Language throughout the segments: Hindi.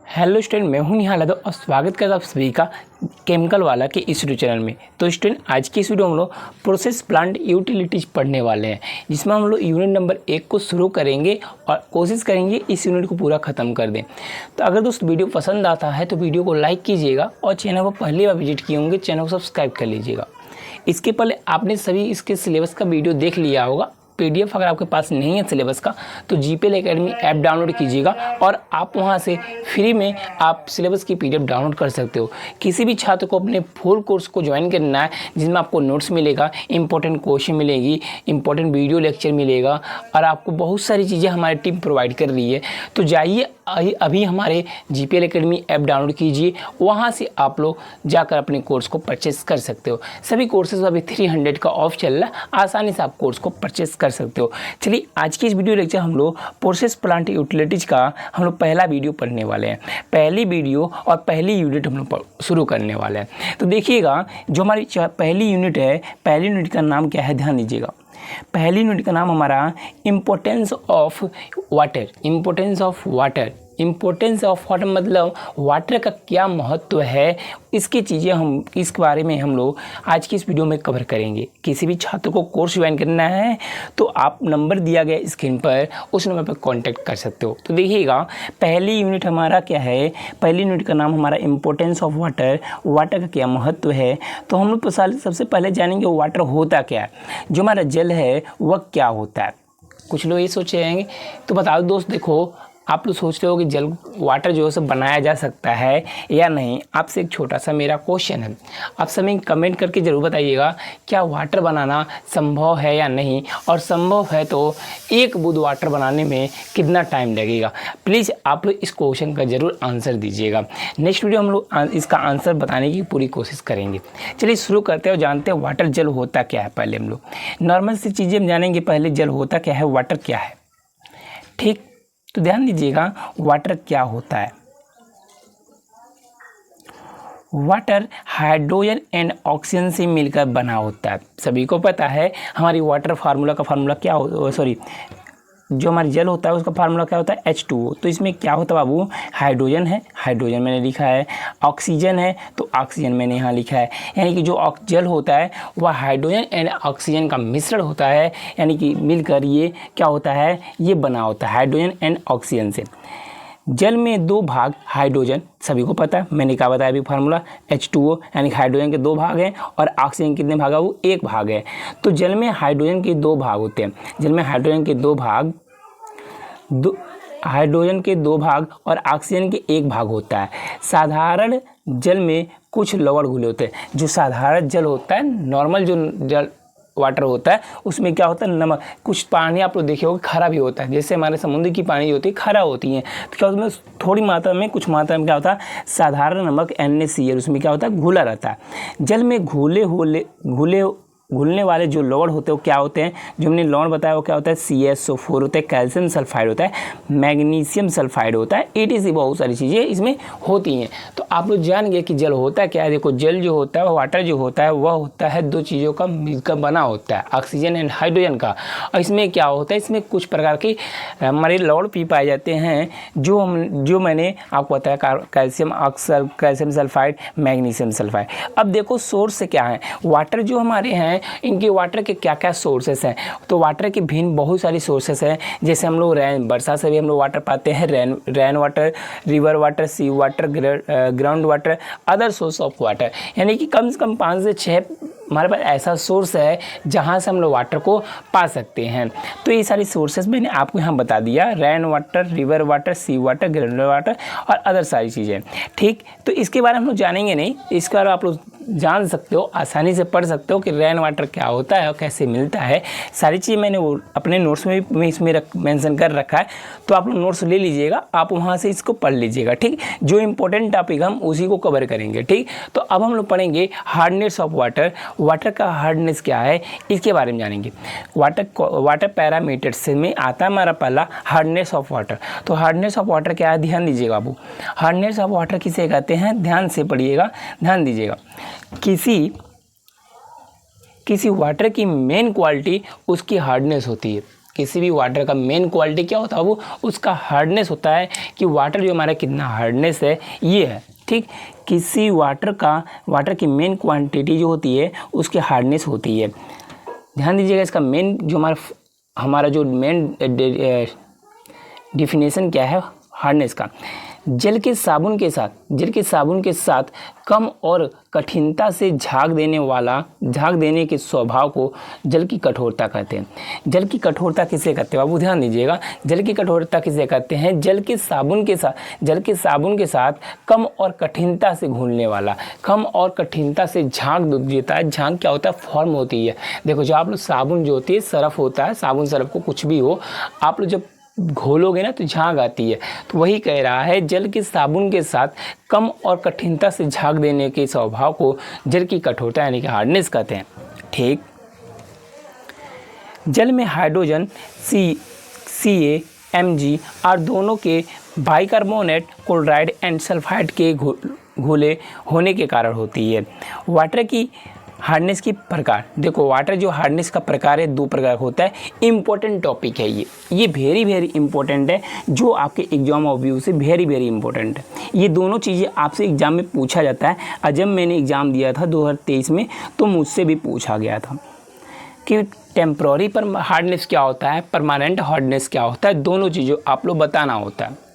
हेलो स्टूडेंट, मैं हूं निहाल यादव और स्वागत करता हूं आप सभी का केमिकल वाला के इस वीडियो चैनल में। तो स्टूडेंट, आज की इस वीडियो में हम लोग प्रोसेस प्लांट यूटिलिटीज पढ़ने वाले हैं, जिसमें हम लोग यूनिट नंबर 1 को शुरू करेंगे और कोशिश करेंगे इस यूनिट को पूरा ख़त्म कर दें। तो अगर दोस्त वीडियो पसंद आता है तो वीडियो को लाइक कीजिएगा और चैनल को पहली बार विजिट किए होंगे चैनल को सब्सक्राइब कर लीजिएगा। इसके पहले आपने सभी इसके सिलेबस का वीडियो देख लिया होगा। PDF अगर आपके पास नहीं है सिलेबस का तो GPL एकेडमी ऐप डाउनलोड कीजिएगा और आप वहां से फ्री में आप सिलेबस की PDF डाउनलोड कर सकते हो। किसी भी छात्र को अपने फुल कोर्स को ज्वाइन करना है, जिसमें आपको नोट्स मिलेगा, इंपॉर्टेंट क्वेश्चन मिलेगी, इंपॉर्टेंट वीडियो लेक्चर मिलेगा और आपको बहुत सारी चीज़ें हमारी टीम प्रोवाइड कर रही है। तो जाइए अभी हमारे GPL एकेडमी ऐप डाउनलोड कीजिए, वहाँ से आप लोग जाकर अपने कोर्स को परचेस कर सकते हो। सभी कोर्सेज अभी 300 का ऑफ चल रहा है, आसानी से आप कोर्स को परचेस कर सकते हो। चलिए, आज की इस वीडियो लेक्चर हम लोग प्रोसेस प्लांट यूटिलिटीज का हम लोग पहला वीडियो पढ़ने वाले हैं। पहली वीडियो और पहली यूनिट हम लोग शुरू करने वाले हैं। तो देखिएगा, जो हमारी पहली यूनिट है, पहली यूनिट का नाम क्या है, ध्यान दीजिएगा। पहली यूनिट का नाम हमारा importance of water. Importance of water, importance of water मतलब वाटर का क्या महत्व है, इसकी चीज़ें हम इस बारे में हम लोग आज की इस वीडियो में कवर करेंगे। किसी भी छात्र को कोर्स ज्वाइन करना है तो आप नंबर दिया गया स्क्रीन पर, उस नंबर पर कांटेक्ट कर सकते हो। तो देखिएगा, पहली यूनिट हमारा क्या है, पहली यूनिट का नाम हमारा इम्पोर्टेंस ऑफ वाटर, वाटर का क्या महत्व है। तो हम लोग सबसे पहले जानेंगे वाटर होता क्या है, जो हमारा जल है वह क्या होता है। कुछ लोग ये सोच रहे हैं, तो बताओ दोस्त, देखो आप लोग सोच रहे हो कि जल वाटर जो है सब बनाया जा सकता है या नहीं। आपसे एक छोटा सा मेरा क्वेश्चन है, आप सभी कमेंट करके ज़रूर बताइएगा, क्या वाटर बनाना संभव है या नहीं, और संभव है तो 1 बूंद वाटर बनाने में कितना टाइम लगेगा। प्लीज़ आप लोग इस क्वेश्चन का ज़रूर आंसर दीजिएगा। नेक्स्ट वीडियो हम लोग इसका आंसर बताने की पूरी कोशिश करेंगे। चलिए शुरू करते हैं और जानते हैं वाटर जल होता क्या है। पहले हम लोग नॉर्मल सी चीज़ें हम जानेंगे। पहले जल होता क्या है, वाटर क्या है, ठीक। तो ध्यान दीजिएगा, वाटर क्या होता है। वाटर हाइड्रोजन एंड ऑक्सीजन से मिलकर बना होता है। सभी को पता है हमारी वाटर फार्मूला का फार्मूला क्या हो, जो हमारी जल होता है उसका फार्मूला क्या होता है, H2O। तो इसमें क्या होता है बाबू, हाइड्रोजन है, हाइड्रोजन मैंने लिखा है, ऑक्सीजन है तो ऑक्सीजन मैंने यहाँ लिखा है। यानी कि जो जल होता है वह हाइड्रोजन एंड ऑक्सीजन का मिश्रण होता है, यानी कि मिलकर ये क्या होता है, ये बना होता है हाइड्रोजन एंड ऑक्सीजन से। जल में 2 भाग हाइड्रोजन, सभी को पता है, मैंने क्या बताया अभी फार्मूला, H2O, यानी हाइड्रोजन के 2 भाग हैं और ऑक्सीजन कितने भाग है, वो 1 भाग है। तो जल में हाइड्रोजन के 2 भाग होते हैं। जल में हाइड्रोजन के 2 भाग, हाइड्रोजन के 2 भाग और ऑक्सीजन के 1 भाग होता है। साधारण जल में कुछ लवण घुले होते हैं। जो साधारण जल होता है, नॉर्मल जो जल वाटर होता है, उसमें क्या होता है, नमक, कुछ पानी आप लोग देखे होगा खारा भी होता है। जैसे हमारे समुद्र की पानी होती है खारा होती है, तो क्या उसमें थोड़ी मात्रा में, कुछ मात्रा में क्या होता है, साधारण नमक NaCl, उसमें क्या होता है, घुला रहता है। जल में घुलने वाले जो लवण होते हैं वो क्या होते हैं, जो हमने लवण बताया वो क्या होता है, CaSO4 होता है, कैल्शियम सल्फाइड होता है, मैग्नीशियम सल्फाइड होता है, ETC बहुत सारी चीज़ें इसमें होती हैं। तो आप लोग जान गए कि जल होता है क्या है। देखो, जल जो होता है, वाटर जो होता है, वह होता है 2 चीज़ों का मिलकर बना होता है, ऑक्सीजन एंड हाइड्रोजन का। और इसमें क्या होता है, इसमें कुछ प्रकार के हमारे लवण भी पाए जाते हैं, जो मैंने आपको बताया, calcium oxide, calcium sulphide, magnesium sulphide. अब देखो सोर्स क्या है, वाटर जो हमारे हैं, इनके वाटर के क्या क्या सोर्सेस हैं। तो वाटर के भिन्न बहुत सारी सोर्सेस हैं। जैसे हम लोग वर्षा से भी हम लोग वाटर पाते हैं, rain water, river water, sea water, ground water, other source of water. यानी कि कम से कम 5 से 6 हमारे पास ऐसा सोर्स है जहाँ से हम लोग वाटर को पा सकते हैं। तो ये सारी सोर्सेस मैंने आपको यहाँ बता दिया, rain water, river water, sea water, ground water और अदर सारी चीज़ें, ठीक। तो इसके बारे में हम लोग जानेंगे नहीं, इसके बारे में आप लोग जान सकते हो, आसानी से पढ़ सकते हो कि रेन वाटर क्या होता है और कैसे मिलता है। सारी चीज़ मैंने वो अपने नोट्स में भी इसमें मेंशन कर रखा है, तो आप लोग नोट्स ले लीजिएगा, आप वहाँ से इसको पढ़ लीजिएगा, ठीक। जो इंपॉर्टेंट टॉपिक हम उसी को कवर करेंगे, ठीक। तो अब हम लोग पढ़ेंगे हार्डनेस ऑफ वाटर। वाटर का हार्डनेस क्या है, इसके बारे में जानेंगे। वाटर पैरामीटर्स में आता है हमारा पहला हार्डनेस ऑफ वाटर। तो हार्डनेस ऑफ वाटर क्या है, ध्यान दीजिएगा बाबू। हार्डनेस ऑफ वाटर किसे कहते हैं, ध्यान से पढ़िएगा, ध्यान दीजिएगा। किसी वाटर की मेन क्वालिटी उसकी हार्डनेस होती है। किसी भी वाटर का मेन क्वालिटी क्या होता है, वो उसका हार्डनेस होता है कि वाटर जो हमारा कितना हार्डनेस है ये है। ठीक, किसी वाटर की मेन क्वांटिटी जो होती है उसकी हार्डनेस होती है। ध्यान दीजिएगा, इसका मेन जो हमारा जो मेन डिफिनेशन क्या है हार्डनेस का, जल के साबुन के साथ कम और कठिनता से झाग देने के स्वभाव को जल की कठोरता कहते हैं। जल की कठोरता किसे कहते हैं बाबू, ध्यान दीजिएगा, जल की कठोरता किसे कहते हैं, जल के साबुन के साथ कम और कठिनता से घुलने वाला, कम और कठिनता से झाग देता है। झाग क्या होता है, फॉर्म होती है। देखो जो आप लोग साबुन जो होती है सरफ होता है, साबुन सरफ को कुछ भी हो, आप लोग जब घोलोगे ना तो झाग आती है। तो वही कह रहा है, जल के साबुन के साथ कम और कठिनता से झाग देने के स्वभाव को जल की कठोरता यानी कि हार्डनेस कहते हैं। ठीक, जल में हाइड्रोजन CaMg और दोनों के बाइकार्बोनेट, क्लोराइड एंड सल्फाइड के घुले होने के कारण होती है। वाटर की हार्डनेस की प्रकार, देखो वाटर जो हार्डनेस का प्रकार है, दो प्रकार होता है। इम्पोर्टेंट टॉपिक है ये वेरी वेरी इंपॉर्टेंट है, जो आपके एग्जाम ऑफ व्यू से वेरी वेरी इंपॉर्टेंट है। ये दोनों चीज़ें आपसे एग्जाम में पूछा जाता है। और जब मैंने एग्ज़ाम दिया था 2023 में तो मुझसे भी पूछा गया था कि टेम्प्रोरी पर हार्डनेस क्या होता है, परमानेंट हार्डनेस क्या होता है, दोनों चीज़ों आप लोग बताना होता है।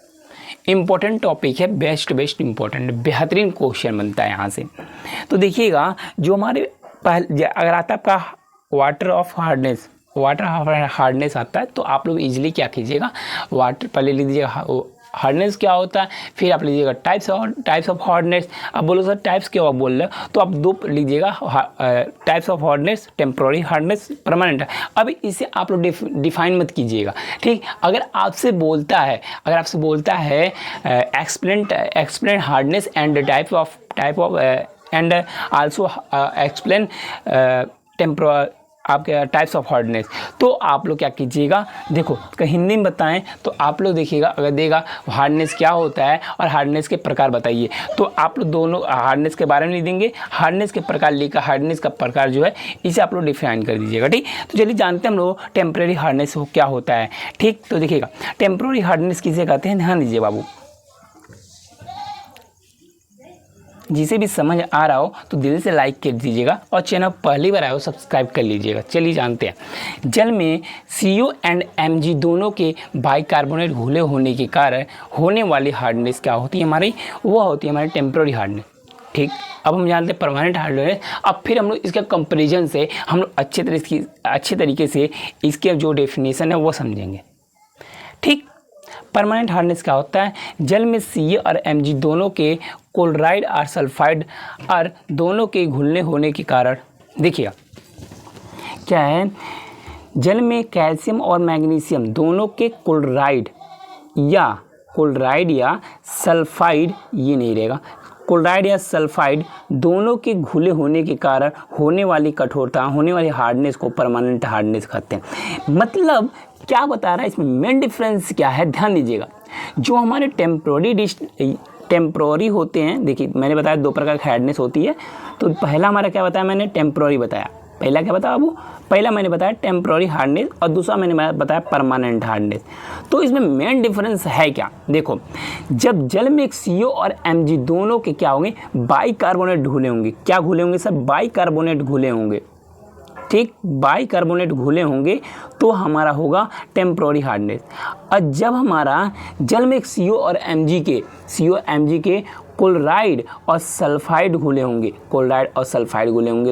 इम्पोर्टेंट टॉपिक है, बेस्ट इम्पोर्टेंट, बेहतरीन क्वेश्चन बनता है यहाँ से। तो देखिएगा, जो हमारे अगर आता है आपका वाटर हार्डनेस आता है, तो आप लोग इजीली क्या कीजिएगा, वाटर पहले लिख दीजिएगा हार्डनेस क्या होता है, फिर आप लीजिएगा टाइप्स ऑफ हार्डनेस। अब बोलो सर टाइप्स क्यों आप बोल रहे हो, तो आप दो लीजिएगा, types of hardness, temporary hardness, permanent. अब इसे आप लोग डिफाइन मत कीजिएगा। ठीक, अगर आपसे बोलता है explain hardness and type of and also explain आपके टाइप्स ऑफ हार्डनेस, तो आप लोग क्या कीजिएगा, देखो हिंदी में बताएं तो आप लोग देखिएगा, अगर देगा हार्डनेस क्या होता है और हार्डनेस के प्रकार बताइए, तो आप लोग दोनों हार्डनेस के बारे में लिख देंगे, हार्डनेस के प्रकार लिखा, हार्डनेस का प्रकार जो है इसे आप लोग डिफाइन कर दीजिएगा। ठीक, तो चलिए जानते हैं हम लोग टेम्प्रेरी हार्डनेस क्या होता है। ठीक, तो देखिएगा टेम्प्रेरी हार्डनेस किसे कहते हैं, ध्यान दीजिए बाबू, जिसे भी समझ आ रहा हो तो दिल से लाइक कर दीजिएगा और चैनल पहली बार आए हो सब्सक्राइब कर लीजिएगा। चलिए जानते हैं, जल में CO एंड Mg दोनों के बाइकार्बोनेट घुले होने के कारण होने वाली हार्डनेस क्या होती है हमारी, वो होती है हमारी टेम्प्रेरी हार्डनेस। ठीक, अब हम जानते हैं परमानेंट हार्डनेस। अब फिर हम लोग इसके कंपेरिजन से हम लोग अच्छे तरीके से इसके जो डेफिनेशन है वो समझेंगे। ठीक, परमानेंट हार्डनेस क्या होता है, जल में CA और Mg दोनों के क्लोराइड और सल्फाइड और दोनों के घुलने होने के कारण, देखिए क्या है, जल में कैल्शियम और मैग्नीशियम दोनों के क्लोराइड या सल्फाइड, ये नहीं रहेगा, क्लोराइड या सल्फाइड दोनों के घुले होने के कारण होने वाली कठोरता, होने वाली हार्डनेस को परमानेंट हार्डनेस कहते हैं। मतलब क्या बता रहा है इसमें, मेन डिफरेंस क्या है, ध्यान दीजिएगा। जो हमारे टेम्प्रोरी होते हैं, देखिए मैंने बताया दो प्रकार की हार्डनेस होती है। तो पहला हमारा क्या बताया, मैंने टेम्प्रोरी बताया, पहला क्या बताया बाबू, पहला मैंने बताया टेम्प्रोरी हार्डनेस और दूसरा मैंने बताया परमानेंट हार्डनेस। तो इसमें मेन डिफरेंस है क्या, देखो जब जल में एक CO और Mg दोनों के क्या होंगे, बाइकार्बोनेट घुले होंगे। क्या घुले होंगे सर, बाइकार्बोनेट घुले होंगे। ठीक, बाइकार्बोनेट घुले होंगे तो हमारा होगा टेम्प्रोरी हार्डनेस। और जब हमारा जल में एक CO और Mg के क्लोराइड और सल्फाइड घुले होंगे,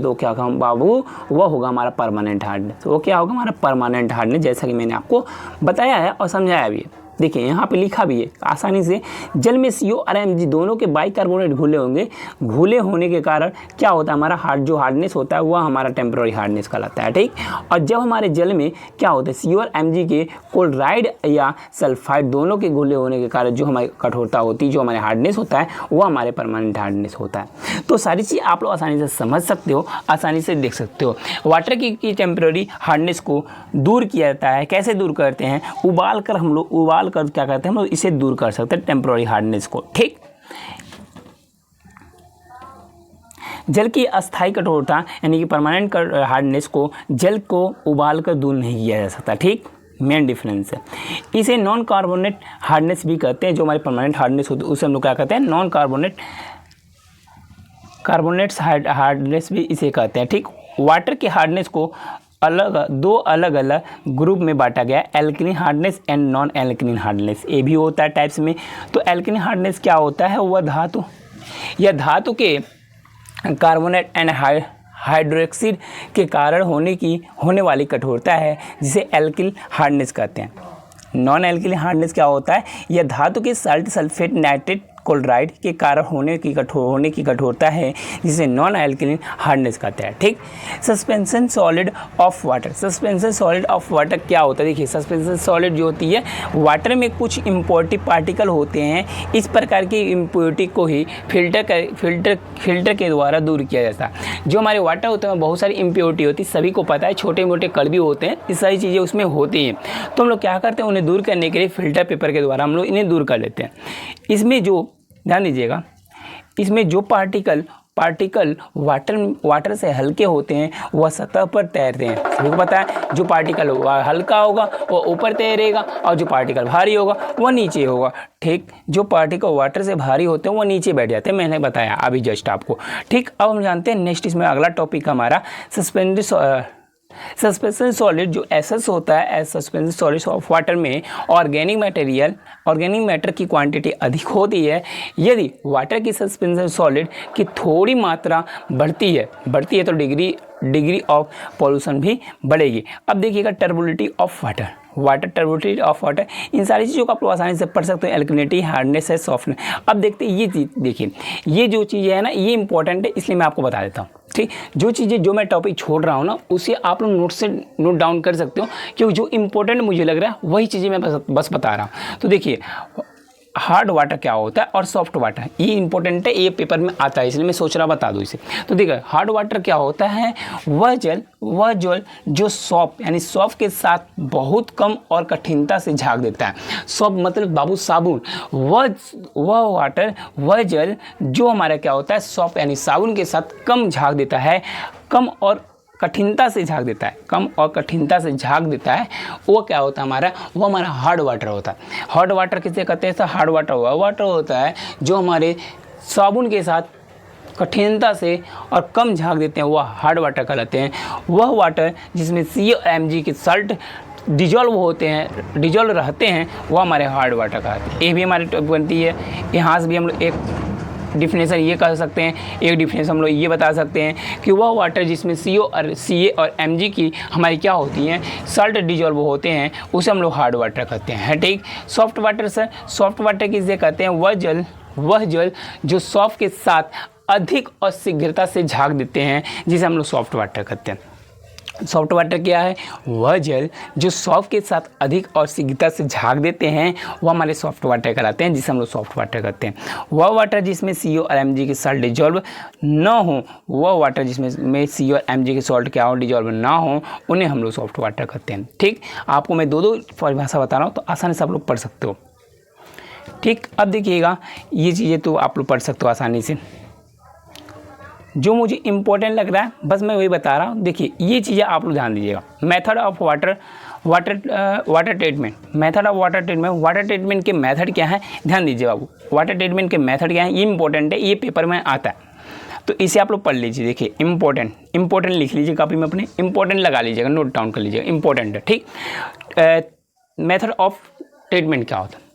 तो क्या होगा बाबू, वो होगा हमारा परमानेंट हार्डनेस। वो क्या होगा हमारा परमानेंट हार्डनेस, जैसा कि मैंने आपको बताया है और समझाया भी है। देखिए यहाँ पे लिखा भी है आसानी से, जल में CO और Mg दोनों के बाइकार्बोनेट घुले होंगे, घुले होने के कारण क्या होता है, हमारा जो हार्डनेस होता है वह हमारा टेम्प्रेरी हार्डनेस कहलाता है। ठीक, और जब हमारे जल में क्या होता है, CO और Mg के क्लोराइड या सल्फाइड दोनों के घुले होने के कारण जो हमारी कठोरता होती है, जो हमारे हार्डनेस होता है, वो हमारे परमानेंट हार्डनेस होता है। तो सारी चीज़ आप लोग आसानी से समझ सकते हो, आसानी से देख सकते हो। वाटर की टेम्प्रेरी हार्डनेस को दूर किया जाता है, कैसे दूर करते हैं, उबाल कर क्या करते हैं हम लोग इसे दूर कर सकते हैं टेम्प्रेरी हार्डनेस को। ठीक, जल की अस्थायी कठोरता यानी कि परमानेंट हार्डनेस को जल को उबाल कर दूर नहीं किया जा सकता। ठीक, मेन डिफरेंस है। इसे नॉन कार्बोनेट हार्डनेस भी कहते हैं। जो हमारी परमानेंट हार्डनेस होती है उसे हम लोग क्या कहते हैं, नॉन कार्बोनेट्स हार्डनेस भी इसे कहते हैं। ठीक, वाटर के हार्डनेस को दो अलग अलग ग्रुप में बांटा गया, alkaline hardness and non alkaline hardness. ये भी होता है टाइप्स में। तो एल्कलीन हार्डनेस क्या होता है, वह धातु या धातु के कार्बोनेट एंड हाइड्रोक्साइड के कारण होने वाली कठोरता है, जिसे एल्किल हार्डनेस कहते हैं। नॉन एल्किल हार्डनेस क्या होता है, यह धातु के साल्ट सल्फेट नाइट्रेट क्लोराइड के कारण होने की कठोरता है, जिसे नॉन एल्किलिन हार्डनेस कहते हैं। ठीक, suspension solid of water. Suspension solid of water क्या होता है, देखिए सस्पेंशन सॉलिड जो होती है, वाटर में कुछ इम्प्योरिटी पार्टिकल होते हैं। इस प्रकार की इम्प्योरिटी को ही फिल्टर के द्वारा दूर किया जाता है। जो हमारे वाटर होते हैं बहुत सारी इम्प्योरिटी होती है, सभी को पता है, छोटे मोटे कण भी होते हैं, ये सारी चीज़ें उसमें होती हैं। तो हम लोग क्या करते हैं, उन्हें दूर करने के लिए फिल्टर पेपर के द्वारा हम लोग इन्हें दूर कर लेते हैं। इसमें जो ध्यान दीजिएगा, इसमें जो पार्टिकल वाटर से हल्के होते हैं वह सतह पर तैरते हैं। सभी को पता है, जो पार्टिकल हल्का होगा वह ऊपर तैरेगा और जो पार्टिकल भारी होगा वह नीचे होगा। ठीक, जो पार्टिकल वाटर से भारी होते हैं वह नीचे बैठ जाते हैं, मैंने बताया अभी जस्ट आपको। ठीक, अब हम जानते हैं नेक्स्ट, इसमें अगला टॉपिक हमारा सस्पेंशन सॉलिड जो एसएस होता है, सस्पेंशन सॉलिड ऑफ वाटर में ऑर्गेनिक मैटर की क्वांटिटी अधिक होती है। यदि वाटर की सस्पेंशन सॉलिड की थोड़ी मात्रा बढ़ती है तो डिग्री ऑफ पॉल्यूशन भी बढ़ेगी। अब देखिएगा टर्बुलिटी ऑफ वाटर, इन सारी चीज़ों को आप लोग आसानी से पढ़ सकते हो। एल्कलिनिटी, हार्डनेस है, सॉफ्टनेस। अब देखते हैं ये चीज़, देखिए ये जो चीज़ें है ना, ये इंपॉर्टेंट है, इसलिए मैं आपको बता देता हूँ। ठीक, जो चीज़ें जो मैं टॉपिक छोड़ रहा हूँ ना, उसे आप लोग नोट डाउन कर सकते हो, क्योंकि जो इंपॉर्टेंट मुझे लग रहा है वही चीज़ें मैं बस बता रहा हूँ। तो देखिए हार्ड वाटर क्या होता है और सॉफ्ट वाटर, ये इंपॉर्टेंट है, ये पेपर में आता है, इसलिए मैं सोच रहा बता दूँ इसे। तो देखिए हार्ड वाटर क्या होता है, वह जल जो सॉफ्ट यानी सॉफ्ट के साथ बहुत कम और कठिनता से झाग देता है। सॉफ्ट मतलब बाबू साबुन, वह जल जो हमारा क्या होता है, सॉफ्ट यानी साबुन के साथ कम झाग देता है, कम और कठिनता से झाग देता है, वो क्या होता है हमारा, वो हमारा हार्ड वाटर होता है। हार्ड वाटर किसे कहते हैं, हार्ड वाटर वह वाटर होता है जो हमारे साबुन के साथ कठिनता से और कम झाग देते हैं, वह हार्ड वाटर कहलाते हैं। वह वाटर जिसमें COMg के सल्ट डिजॉल्व रहते हैं, वह हमारे हार्ड वाटर कहलाते हैं। ये भी हमारी बनती है। यहाँ से भी हम लोग एक डिफिनेशन ये कह सकते हैं, एक डिफिनेशन हम लोग ये बता सकते हैं कि वह वाटर जिसमें Ca और Mg की हमारी क्या होती हैं, सल्ट डिजॉल्व होते हैं, उसे हम लोग हार्ड वाटर कहते हैं। ठीक, सॉफ्ट वाटर किसे कहते हैं, वह जल जो सॉफ्ट के साथ अधिक और शीघ्रता से झाग देते हैं, जिसे हम लोग सॉफ्ट वाटर कहते हैं। सॉफ्ट वाटर क्या है, वह जल जो सॉफ्ट के साथ अधिक और शीघ्रता से झाग देते हैं, वह हमारे सॉफ्ट वाटर कहलाते हैं, जिसे हम लोग सॉफ्ट वाटर कहते हैं। वह वाटर जिसमें CO और Mg के सॉल्ट डिजॉल्व न हो, वह वाटर जिसमें CO और Mg के सॉल्ट क्या हो, डिजॉल्व ना हो, उन्हें हम लोग सॉफ्ट वाटर कहते हैं। ठीक, आपको मैं दो परिभाषा बता रहा हूँ, तो आसानी से आप लोग पढ़ सकते हो। ठीक, अब देखिएगा ये चीज़ें तो आप लोग पढ़ सकते हो आसानी से। जो मुझे इम्पोर्टेंट लग रहा है बस मैं वही बता रहा हूँ। देखिए ये चीज़ें आप लोग ध्यान दीजिएगा। Method of water treatment, water treatment के मेथड क्या है, ध्यान दीजिए बाबू। वाटर ट्रीटमेंट के मेथड क्या है, ये इंपॉर्टेंट है, ये पेपर में आता है, तो इसे आप लोग पढ़ लीजिए। देखिए इंपॉर्टेंट लिख लीजिए कॉपी में अपने, इंपॉर्टेंट लगा लीजिएगा, नोट डाउन कर लीजिएगा, इंपॉर्टेंट है। ठीक, मेथड ऑफ ट्रीटमेंट क्या होता है,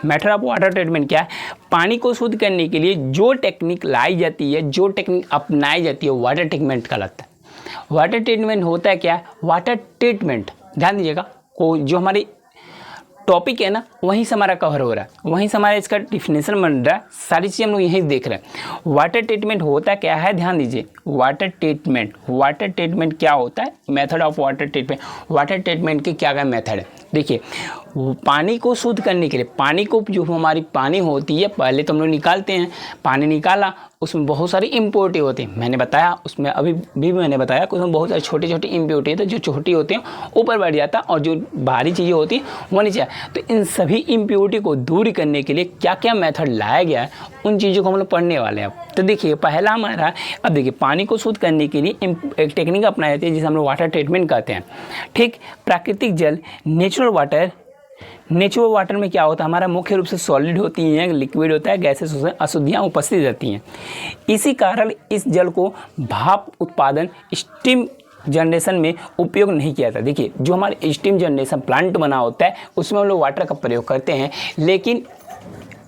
मेथड ऑफ वाटर ट्रीटमेंट क्या है, पानी को शुद्ध करने के लिए जो टेक्निक लाई जाती है, जो टेक्निक अपनाई जाती है, वाटर ट्रीटमेंट कहलाता है। वाटर ट्रीटमेंट होता है क्या, वाटर ट्रीटमेंट, ध्यान दीजिएगा, को जो हमारी टॉपिक है ना वहीं से हमारा कवर हो रहा है, वहीं से हमारा इसका डिफिनेशन बन रहा है, सारी चीज़ें हम लोग यहीं देख रहे हैं। वाटर ट्रीटमेंट होता क्या है, ध्यान दीजिए। वाटर ट्रीटमेंट क्या होता है, मेथड ऑफ वाटर ट्रीटमेंट के क्या क्या मेथड है। देखिए पानी को शुद्ध करने के लिए, पानी को जो हमारी पानी होती है, पहले तो हम लोग निकालते हैं, पानी निकाला, उसमें बहुत सारी इम्प्योरिटी होती है, मैंने बताया उसमें अभी भी मैंने बताया कि उसमें बहुत सारी छोटी छोटी इम्प्योरिटी है, तो जो छोटी होती हैं ऊपर बैठ जाता है और जो भारी चीज़ें होती हैं वो नीचे। तो इन सभी इम्प्योरिटी को दूर करने के लिए क्या क्या मेथड लाया गया है, उन चीज़ों को हम लोग पढ़ने वाले हैं। तो देखिए पहला हमारा, अब देखिए पानी को शुद्ध करने के लिए एक टेक्निक अपनाई जाती है जिसे हम लोग वाटर ट्रीटमेंट कहते हैं। ठीक, प्राकृतिक जल, नेचुरल वाटर में क्या होता है, हमारा मुख्य रूप से सॉलिड होती हैं, लिक्विड होता है, गैसेस होते हैं, अशुद्धियाँ उपस्थित रहती हैं। इसी कारण इस जल को भाप उत्पादन, स्टीम जनरेशन में उपयोग नहीं किया जाता। देखिए जो हमारे स्टीम जनरेशन प्लांट बना होता है उसमें हम लोग वाटर का प्रयोग करते हैं, लेकिन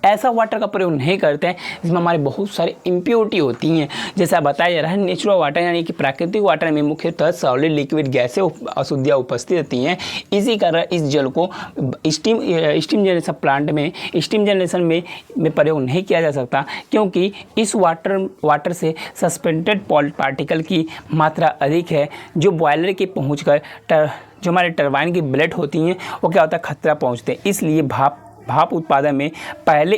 ऐसा वाटर का प्रयोग नहीं करते हैं जिसमें हमारे बहुत सारी इम्प्योरिटी होती हैं। जैसा बताया जा रहा है, नेचुरल वाटर यानी कि प्राकृतिक वाटर में मुख्यतः सॉलिड, लिक्विड, गैसें, अशुद्धियाँ उपस्थित रहती हैं। इसी कारण इस जल को स्टीम जनरेशन प्लांट में, स्टीम जनरेशन में प्रयोग नहीं किया जा सकता, क्योंकि इस वाटर से सस्पेंडेड पार्टिकल की मात्रा अधिक है, जो बॉयलर के पहुँचकर जो हमारे टरबाइन की ब्लेड होती हैं वो क्या होता है, खतरा पहुँचते हैं। इसलिए भाप उत्पादन में पहले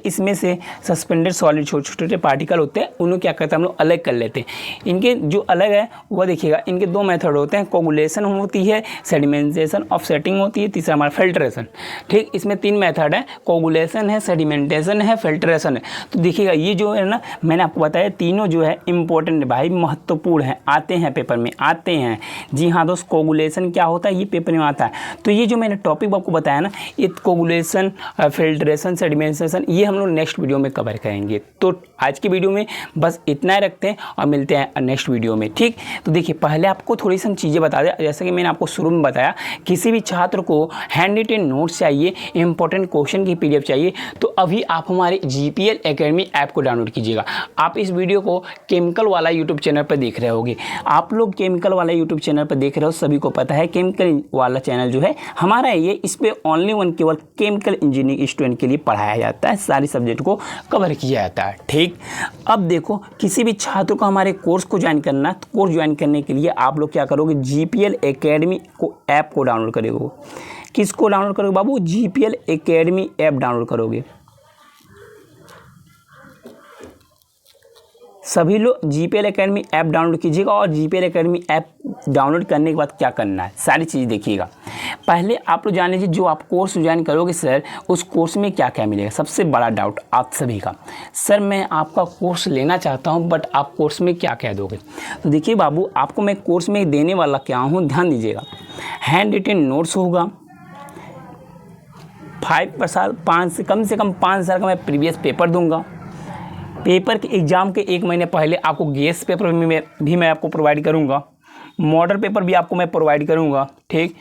इसमें से सस्पेंडेड सॉलिड छोटे छोटे पार्टिकल होते हैं, उन्हें क्या करते हैं हम लोग अलग कर लेते हैं। इनके जो अलग है वो देखिएगा, इनके दो मेथड होते हैं, कोगुलेशन होती है, सेडिमेंटेशन, ऑफसेटिंग होती है, तीसरा हमारा फिल्ट्रेशन। ठीक, इसमें 3 मेथड है, कोगुलेशन है, सेडिमेंटेशन है, फिल्ट्रेशन है। तो देखिएगा ये जो है ना, मैंने आपको बताया तीनों जो है इंपॉर्टेंट भाई, महत्वपूर्ण है, आते हैं पेपर में आते हैं। जी हाँ दोस्त, कोगुलेशन क्या होता है ये पेपर में आता है। तो ये जो मैंने टॉपिक आपको बताया ना, ये कोगुलेशन, फिल्ट्रेशन, सेडिमेंटेशन, ये हम लोग नेक्स्ट वीडियो में कवर करेंगे। तो आज की वीडियो में बस इतना ही रखते हैं और मिलते हैं नेक्स्ट वीडियो में। ठीक, तो देखिए पहले आपको थोड़ी सी चीज़ें बता दें। जैसे कि मैंने आपको शुरू में बताया, किसी भी छात्र को हैंड रिटन नोट्स चाहिए, इंपॉर्टेंट क्वेश्चन की PDF चाहिए, तो अभी आप हमारे GPL एकेडमी ऐप को डाउनलोड कीजिएगा। आप इस वीडियो को केमिकल वाला यूट्यूब चैनल पर देख रहे होगे। आप लोग केमिकल वाला यूट्यूब चैनल पर देख रहे हो, सभी को पता है केमिकल वाला चैनल जो है हमारा, ये इस पर ओनली वन केवल केमिकल इंजीनियरिंग स्टूडेंट के लिए पढ़ाया जाता है, सारी सब्जेक्ट को कवर किया जाता है। ठीक, अब देखो किसी भी छात्र को हमारे कोर्स को ज्वाइन करना, तो कोर्स ज्वाइन करने के लिए आप लोग क्या करोगे, GPL एकेडमी को ऐप को डाउनलोड करोगे। किसको डाउनलोड करोगे बाबू, GPL एकेडमी ऐप डाउनलोड करोगे। सभी लोग GPL एकेडमी ऐप डाउनलोड कीजिएगा। और GPL एकेडमी ऐप डाउनलोड करने के बाद क्या करना है, सारी चीज़ देखिएगा। पहले आप लोग जान लीजिए, जो आप कोर्स ज्वाइन करोगे सर, उस कोर्स में क्या क्या मिलेगा। सबसे बड़ा डाउट आप सभी का, सर मैं आपका कोर्स लेना चाहता हूं, बट आप कोर्स में क्या क्या दोगे। तो देखिए बाबू, आपको मैं कोर्स में देने वाला क्या हूं, ध्यान दीजिएगा। हैंड रिटन नोट्स होगा, 5 से कम 5 साल का मैं प्रीवियस पेपर दूंगा। पेपर के एग्ज़ाम के 1 महीने पहले आपको गेस पेपर भी मैं आपको प्रोवाइड करूंगा, मॉडल पेपर भी आपको मैं प्रोवाइड करूंगा। ठीक,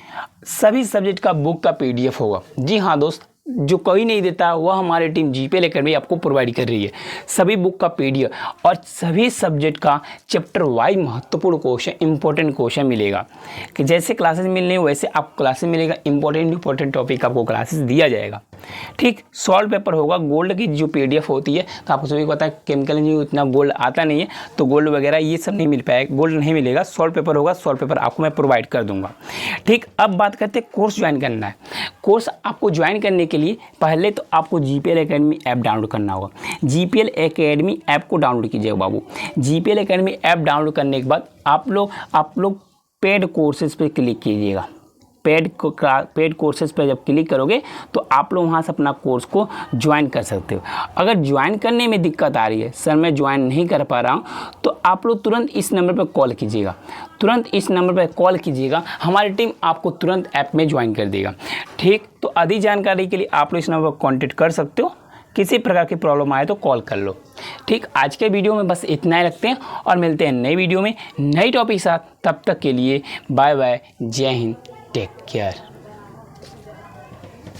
सभी सब्जेक्ट का बुक का PDF होगा। जी हाँ दोस्त, जो कोई नहीं देता वह हमारी टीम GPL एकेडमी आपको प्रोवाइड कर रही है। सभी बुक का PDF और सभी सब्जेक्ट का चैप्टर वाइज महत्वपूर्ण क्वेश्चन, इंपॉर्टेंट क्वेश्चन मिलेगा। कि जैसे क्लासेस मिलने वैसे आपको क्लासेस मिलेगा, इंपॉर्टेंट टॉपिक आपको क्लासेस दिया जाएगा। ठीक, सॉल्व पेपर होगा, गोल्ड की जो PDF होती है, तो आपको सभी को पता है केमिकल इंजीनियरिंग इतना गोल्ड आता नहीं है, तो गोल्ड वगैरह ये सब नहीं मिल पाएगा, गोल्ड नहीं मिलेगा। सॉल्व पेपर होगा, सॉल्व पेपर आपको मैं प्रोवाइड कर दूंगा। ठीक, अब बात करते हैं कोर्स ज्वाइन करना है। कोर्स आपको ज्वाइन करने के लिए पहले तो आपको GPL एकेडमी ऐप डाउनलोड करना होगा। GPL एकेडमी ऐप को डाउनलोड कीजिएगा बाबू। GPL एकेडमी ऐप डाउनलोड करने के बाद आप लोग पेड कोर्सेज पे क्लिक कीजिएगा। पेड कोर्सेज पर जब क्लिक करोगे तो आप लोग वहाँ से अपना कोर्स को ज्वाइन कर सकते हो। अगर ज्वाइन करने में दिक्कत आ रही है, सर मैं ज्वाइन नहीं कर पा रहा हूँ, तो आप लोग तुरंत इस नंबर पर कॉल कीजिएगा। तुरंत इस नंबर पर कॉल कीजिएगा, हमारी टीम आपको तुरंत ऐप में ज्वाइन कर देगा। ठीक, तो अधिक जानकारी के लिए आप लोग इस नंबर पर कॉन्टेक्ट कर सकते हो। किसी प्रकार की प्रॉब्लम आए तो कॉल कर लो। ठीक, आज के वीडियो में बस इतना ही रखते हैं और मिलते हैं नई वीडियो में नई टॉपिक के साथ। तब तक के लिए बाय बाय, जय हिंद, टेक केयर।